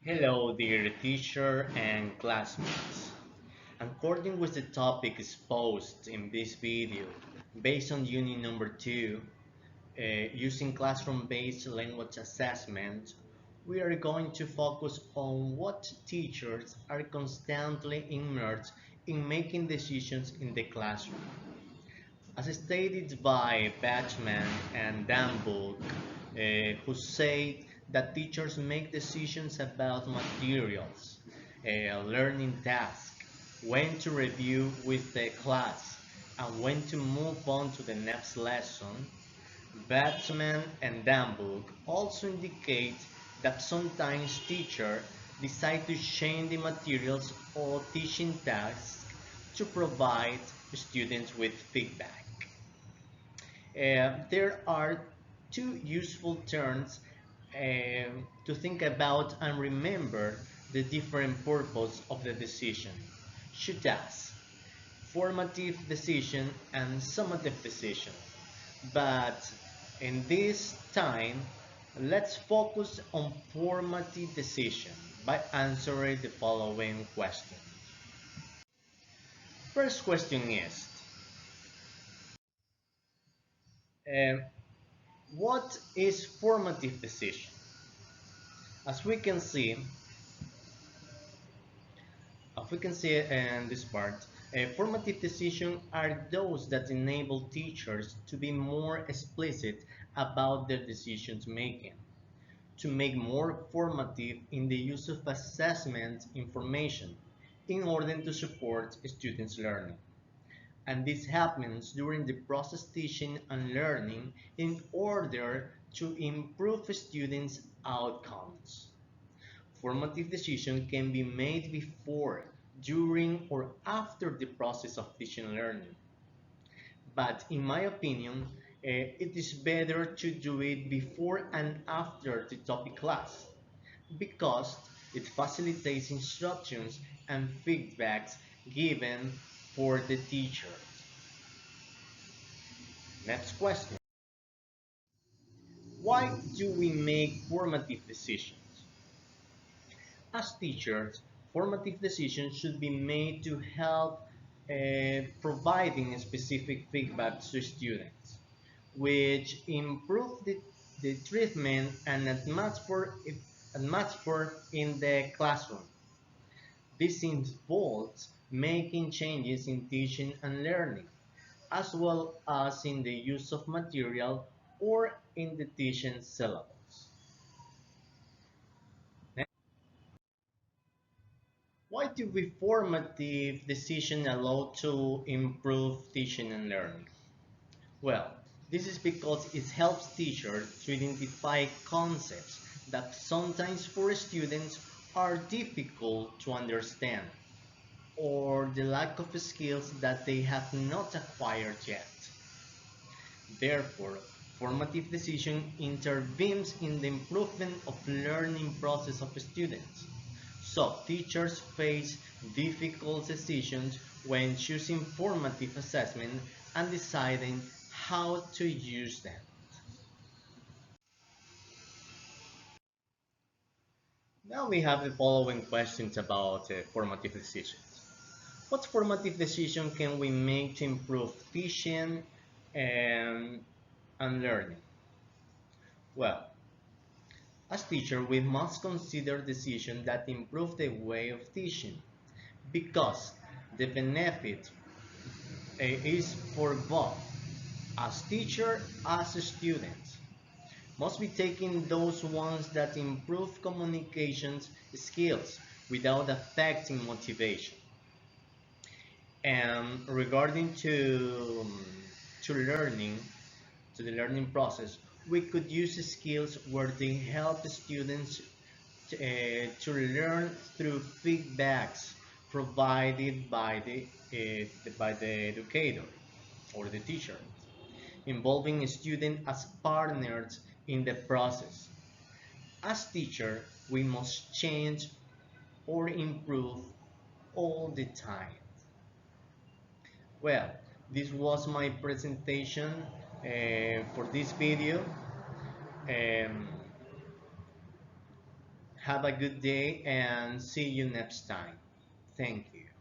Hello, dear teacher and classmates. According with the topic exposed in this video, based on unit number 2, using classroom-based language assessment, we are going to focus on what teachers are constantly immersed in making decisions in the classroom. As stated by Batchman and Danbook, who said that teachers make decisions about materials, learning tasks, when to review with the class, and when to move on to the next lesson. Batchman and Danbook also indicate that sometimes teachers decide to change the materials or teaching tasks to provide students with feedback. There are two useful terms to think about and remember the different purpose of the decision. Should ask, formative decision and summative decision. But in this time, let's focus on formative decision by answering the following question. First question is, uh, what is formative decision? As we can see, in this part, formative decisions are those that enable teachers to be more explicit about their decisions making, to make more formative in the use of assessment information in order to support students' learning. And this happens during the process teaching and learning in order to improve students' outcomes. Formative decision can be made before, during, or after the process of teaching and learning. But in my opinion, it is better to do it before and after the topic class because it facilitates instructions and feedbacks given for the teacher. Next question. Why do we make formative decisions? As teachers, formative decisions should be made to help providing specific feedback to students, which improve the treatment and atmosphere in the classroom. This involves making changes in teaching and learning, as well as in the use of material or in the teaching syllabus. Why do we formative decision allow to improve teaching and learning? Well, this is because it helps teachers to identify concepts that sometimes for students are difficult to understand or the lack of skills that they have not acquired yet. Therefore, formative decision intervenes in the improvement of learning process of students. So, teachers face difficult decisions when choosing formative assessment and deciding how to use them. Now we have the following questions about formative decisions. What formative decision can we make to improve teaching and, and learning? Well, as teacher, we must consider decisions that improve the way of teaching because the benefit is for both as teacher as students. Must be taking those ones that improve communications skills without affecting motivation. And regarding to learning, to the learning process, we could use skills where they help students to learn through feedbacks provided by the educator or the teacher, involving students as partners in the process. As teacher, we must change or improve all the time. Well, this was my presentation for this video. Um, Have a good day and see you next time. Thank you.